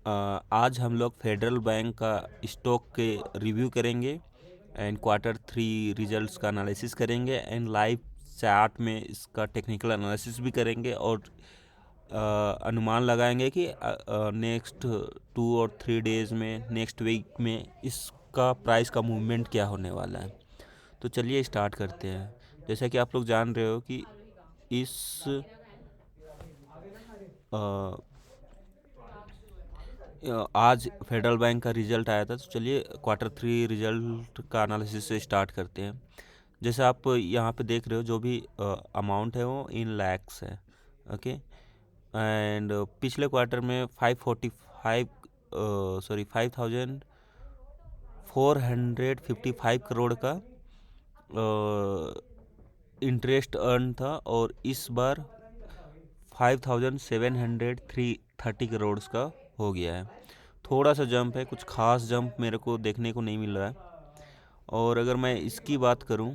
आज हम लोग फेडरल बैंक का स्टॉक के रिव्यू करेंगे एंड क्वार्टर थ्री रिजल्ट्स का एनालिसिस करेंगे एंड लाइव चार्ट में इसका टेक्निकल एनालिसिस भी करेंगे और अनुमान लगाएंगे कि नेक्स्ट 2 और 3 डेज में नेक्स्ट वीक में इसका प्राइस का मूवमेंट क्या होने वाला है। तो चलिए स्टार्ट करते हैं। जैसा कि आप लोग जान रहे हो कि इस अ, आज फेडरल बैंक का रिजल्ट आया था, तो चलिए क्वार्टर थ्री रिजल्ट का एनालिसिस से स्टार्ट करते हैं। जैसे आप यहाँ पे देख रहे हो, जो भी अमाउंट है वो इन लैक्स है। ओके। एंड पिछले क्वार्टर में 5,455 करोड़ का इंटरेस्ट अर्न था और इस बार 5,730 करोड़ का हो गया है। थोड़ा सा जंप है, कुछ खास जंप मेरे को देखने को नहीं मिल रहा है। और अगर मैं इसकी बात करूं,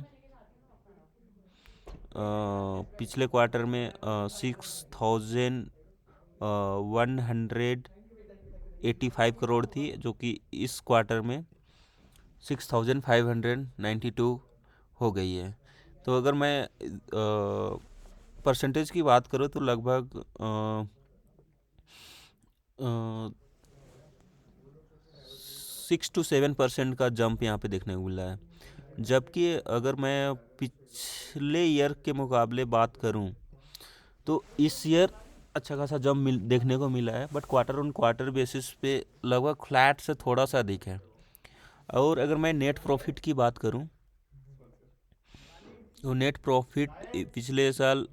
पिछले क्वार्टर में 6,185 करोड़ थी, जो कि इस क्वार्टर में 6,592 हो गई है। तो अगर मैं परसेंटेज की बात करूँ तो लगभग 6 to 7% का जंप यहाँ पे देखने को मिला है। जबकि अगर मैं पिछले ईयर के मुकाबले बात करूं तो इस ईयर अच्छा खासा जंप देखने को मिला है, but quarter on quarter basis पे लगभग फ्लैट से थोड़ा सा अधिक है। और अगर मैं नेट प्रॉफिट की बात करूं तो नेट प्रॉफिट पिछले साल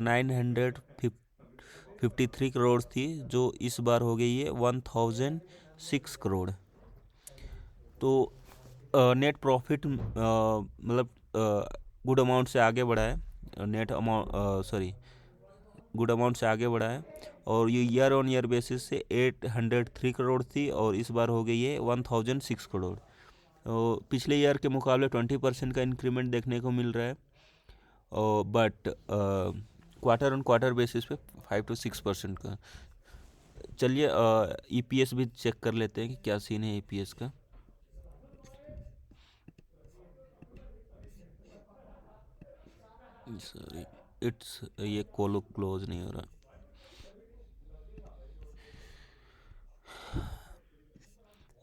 953 करोड़ थी, जो इस बार हो गई है 1,006 करोड़। तो नेट प्रॉफिट मतलब गुड अमाउंट से आगे बढ़ा है। Net amount sorry good amount से आगे बढ़ा है। और ये ईयर ऑन ईयर बेसिस से 803 करोड़ थी और इस बार हो गई है 1,006 करोड़। तो पिछले ईयर के मुकाबले 20% का इंक्रीमेंट देखने को मिल रहा है। But quarter on quarter basis पे 5 to 6% का। चलिए ईपीएस भी चेक कर लेते हैं कि क्या सीन है ईपीएस का। सॉरी, इट्स ये कोलो क्लोज नहीं हो रहा।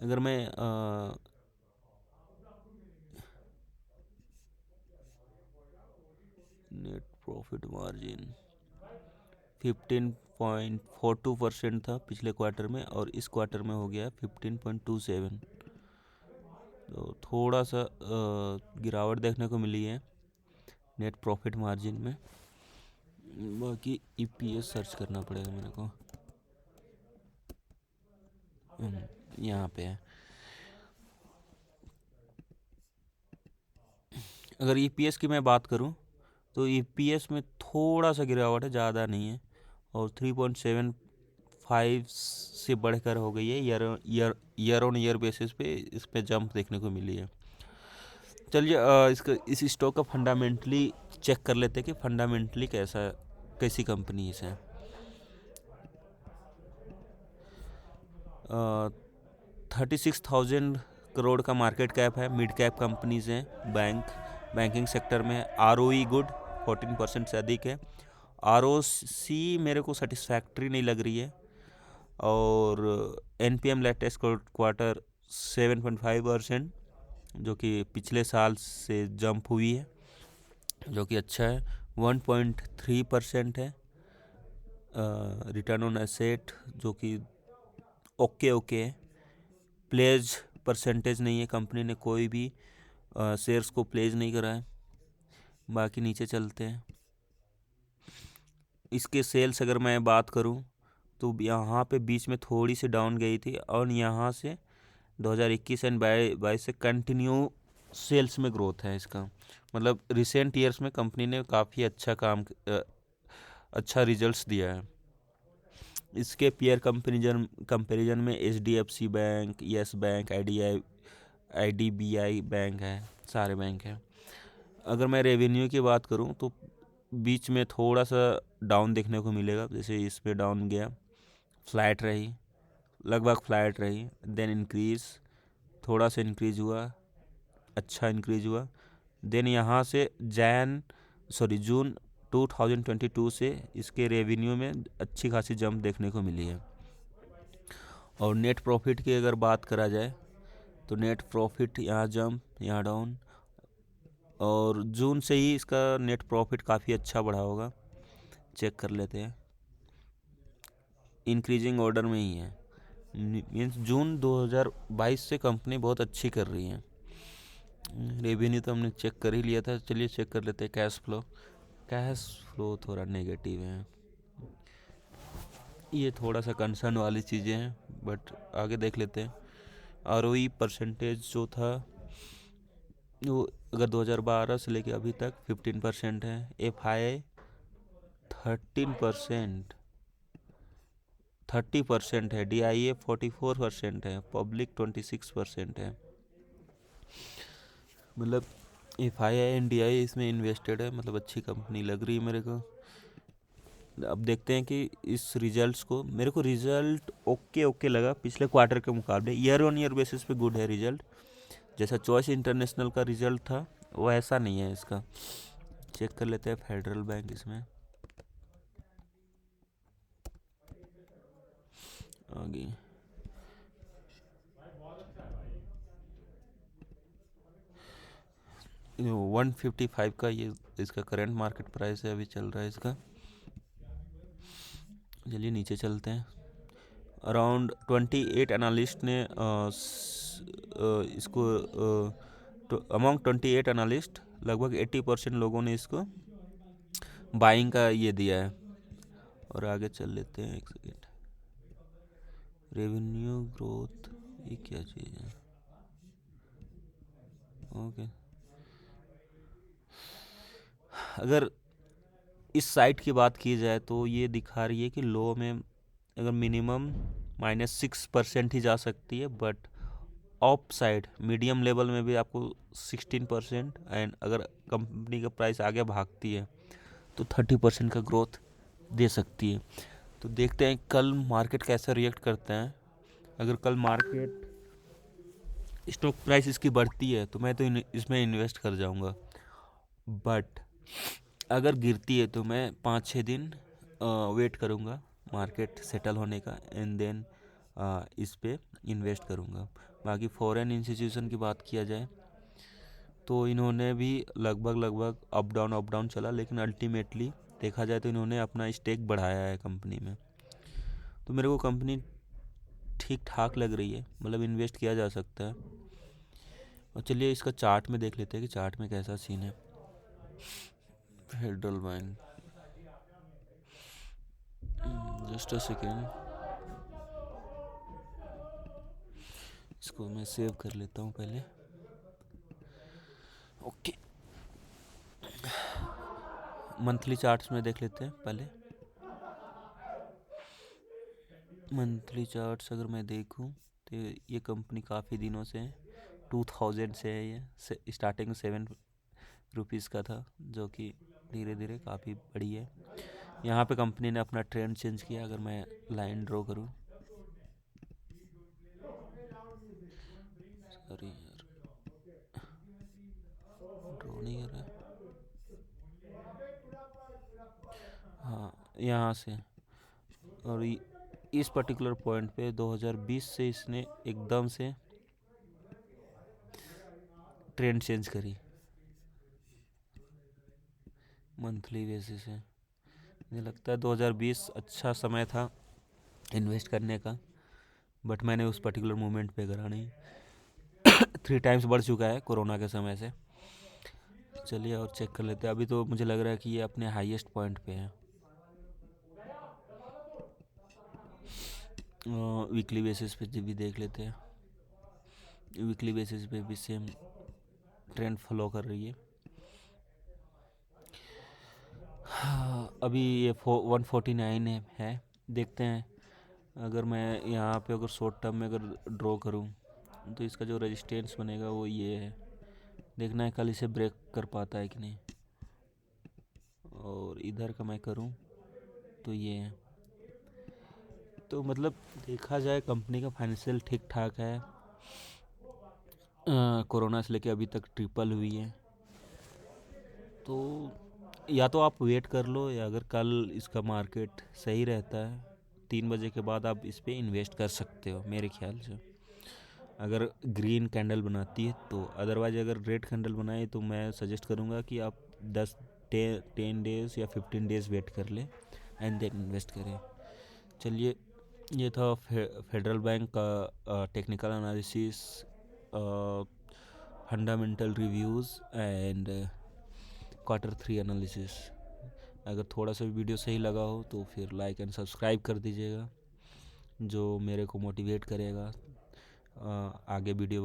अगर मैं नेट प्रॉफिट मार्जिन 15.42% था पिछले क्वार्टर में और इस क्वार्टर में हो गया 15.27। तो थोड़ा सा गिरावट देखने को मिली है नेट प्रॉफिट मार्जिन में। बाकी ईपीएस सर्च करना पड़ेगा मेरे को। यहाँ पे है। अगर ईपीएस की मैं बात करूँ तो ईपीएस में थोड़ा सा गिरावट है, ज़्यादा नहीं है। और 3.75 से बढ़कर हो गई है ईयर ऑन ईयर बेसिस पे इस पे जंप देखने को मिली है। चलिए इसका इस स्टॉक का फंडामेंटली चेक कर लेते हैं कि फंडामेंटली कैसी कंपनी है। 36,000 करोड़ का मार्केट कैप है, मिड कैप कंपनीज हैं, बैंकिंग सेक्टर में। आरओई गुड 14% से अधिक है। आरओसी मेरे को सेटिस्फैक्ट्री नहीं लग रही है। और एनपीएम लेटेस्ट क्वार्टर 7.5%, जो कि पिछले साल से जंप हुई है, जो कि अच्छा है। 1.3% है। रिटर्न ऑन एसेट जो कि ओके ओके है। प्लेज परसेंटेज नहीं है, कंपनी ने कोई भी शेयर्स को प्लेज नहीं करा है। बाकी नीचे चलते हैं। इसके सेल्स अगर मैं बात करूं तो यहाँ पे बीच में थोड़ी सी डाउन गई थी और यहाँ से 2021 एंड 22 से कंटिन्यू सेल्स में ग्रोथ है इसका। मतलब रिसेंट ईयर्स में कंपनी ने काफ़ी अच्छा रिजल्ट्स दिया है। इसके पीयर कंपेरिजन में HDFC bank, yes bank, IDBI bank है, सारे बैंक हैं। अगर मैं रेवेन्यू की बात करूं तो बीच में थोड़ा सा डाउन देखने को मिलेगा, जैसे इस पे डाउन गया, फ्लैट रही। लगभग फ्लैट रही, देन इंक्रीज, थोड़ा सा इंक्रीज हुआ, अच्छा इंक्रीज हुआ। देन यहाँ से जून 2022 से इसके रेवेन्यू में अच्छी खासी जंप देखने को मिली है। और नेट प्रॉफिट की अगर बात करा जाए तो नेट प्रॉफिट यहाँ जंप, यहाँ डाउन, और जून से ही इसका नेट प्रॉफिट काफ़ी अच्छा बढ़ा होगा, चेक कर लेते हैं। इंक्रीजिंग ऑर्डर में ही है, मीन्स जून 2022 से कंपनी बहुत अच्छी कर रही है। रेवेन्यू तो हमने चेक कर ही लिया था, चलिए चेक कर लेते हैं कैश फ्लो। कैश फ्लो थोड़ा नेगेटिव है, ये थोड़ा सा कंसर्न वाली चीज़ें हैं, बट आगे देख लेते हैं। आरओई परसेंटेज जो था वो अगर 2012 से लेके अभी तक 15% है, एफआई 13%, 30% है, डीआईए 44% है, पब्लिक 26% है। मतलब एफआई एंड डीआईए इसमें इन्वेस्टेड है, मतलब अच्छी कंपनी लग रही है मेरे को। अब देखते हैं कि इस रिजल्ट्स को, मेरे को रिजल्ट ओके ओके लगा पिछले क्वार्टर के मुकाबले, ईयर ऑन ईयर बेसिस पे गुड है रिजल्ट। जैसा चॉइस इंटरनेशनल का रिजल्ट था वो ऐसा नहीं है इसका। चेक कर लेते हैं फेडरल बैंक इसमें आगे। 155 का ये इसका करंट मार्केट प्राइस है, अभी चल रहा है इसका। चलिए नीचे चलते हैं। अराउंड 28 एनालिस्ट ने इसको अमॉन्ग 28 एनालिस्ट लगभग 80% लोगों ने इसको बाइंग का ये दिया है। और आगे चल लेते हैं, एक सेकेंड। रेवेन्यू ग्रोथ, ये क्या चीज़ है? ओके, अगर इस साइट की बात की जाए तो ये दिखा रही है कि लो में अगर मिनिमम -6% ही जा सकती है, but op side medium level में भी आपको 16%, एंड अगर कंपनी का प्राइस आगे भागती है तो 30% का ग्रोथ दे सकती है। तो देखते हैं कल मार्केट कैसे रिएक्ट करते हैं। अगर कल मार्केट स्टॉक प्राइस इसकी बढ़ती है तो मैं तो इसमें इन्वेस्ट कर जाऊंगा, बट अगर गिरती है तो मैं 5-6 दिन वेट करूंगा मार्केट सेटल होने का, एंड देन इस पे इन्वेस्ट करूंगा। बाकी फॉरेन इंस्टीट्यूशन की बात किया जाए तो इन्होंने भी लगभग अप डाउन चला, लेकिन अल्टीमेटली देखा जाए तो इन्होंने अपना स्टेक बढ़ाया है कंपनी में। तो मेरे को कंपनी ठीक ठाक लग रही है, मतलब इन्वेस्ट किया जा सकता है। और चलिए इसका चार्ट में देख लेते हैं कि चार्ट में कैसा सीन है। Federal bank, just a second, इसको मैं सेव कर लेता हूँ पहले। ओके, मंथली चार्ट्स में देख लेते हैं पहले। मंथली चार्ट्स अगर मैं देखूं तो ये कंपनी काफ़ी दिनों से है, 2000 से है ये। स्टार्टिंग 7 रुपीज़ का था, जो कि धीरे धीरे काफ़ी बड़ी है। यहाँ पे कंपनी ने अपना ट्रेंड चेंज किया। अगर मैं लाइन ड्रॉ करूँ, सॉरी यार, ड्रॉ नहीं कर रहा। हाँ, यहाँ से, और इस पर्टिकुलर पॉइंट पे 2020 से इसने एकदम से ट्रेंड चेंज करी मंथली बेसिस है। मुझे लगता है 2020 अच्छा समय था इन्वेस्ट करने का, बट मैंने उस पर्टिकुलर मोमेंट पे करा नहीं। 3 टाइम्स बढ़ चुका है कोरोना के समय से। चलिए और चेक कर लेते हैं। अभी तो मुझे लग रहा है कि ये अपने हाईएस्ट पॉइंट पे है। वीकली बेसिस पे भी देख लेते हैं। वीकली बेसिस पे भी सेम ट्रेंड फॉलो कर रही है। हाँ, अभी ये 149 है। देखते हैं, अगर मैं यहाँ पे अगर शॉर्ट टर्म में अगर ड्रॉ करूँ तो इसका जो रेजिस्टेंस बनेगा वो ये है। देखना है कल इसे ब्रेक कर पाता है कि नहीं। और इधर का मैं करूँ तो ये है। तो मतलब देखा जाए कंपनी का फाइनेंशियल ठीक ठाक है। कोरोना से लेके अभी तक ट्रिपल हुई है। तो या तो आप वेट कर लो, या अगर कल इसका मार्केट सही रहता है 3 बजे के बाद आप इस पर इन्वेस्ट कर सकते हो मेरे ख्याल से, अगर ग्रीन कैंडल बनाती है तो। अदरवाइज अगर रेड कैंडल बनाए तो मैं सजेस्ट करूँगा कि आप 10 10 डेज़ या 15 डेज़ वेट कर लें एंड देन इन्वेस्ट करें। चलिए, ये था फेडरल बैंक का technical analysis, fundamental reviews and Q3 analysis. अगर थोड़ा सा भी वीडियो सही लगा हो तो फिर लाइक एंड सब्सक्राइब कर दीजिएगा, जो मेरे को मोटिवेट करेगा आगे वीडियो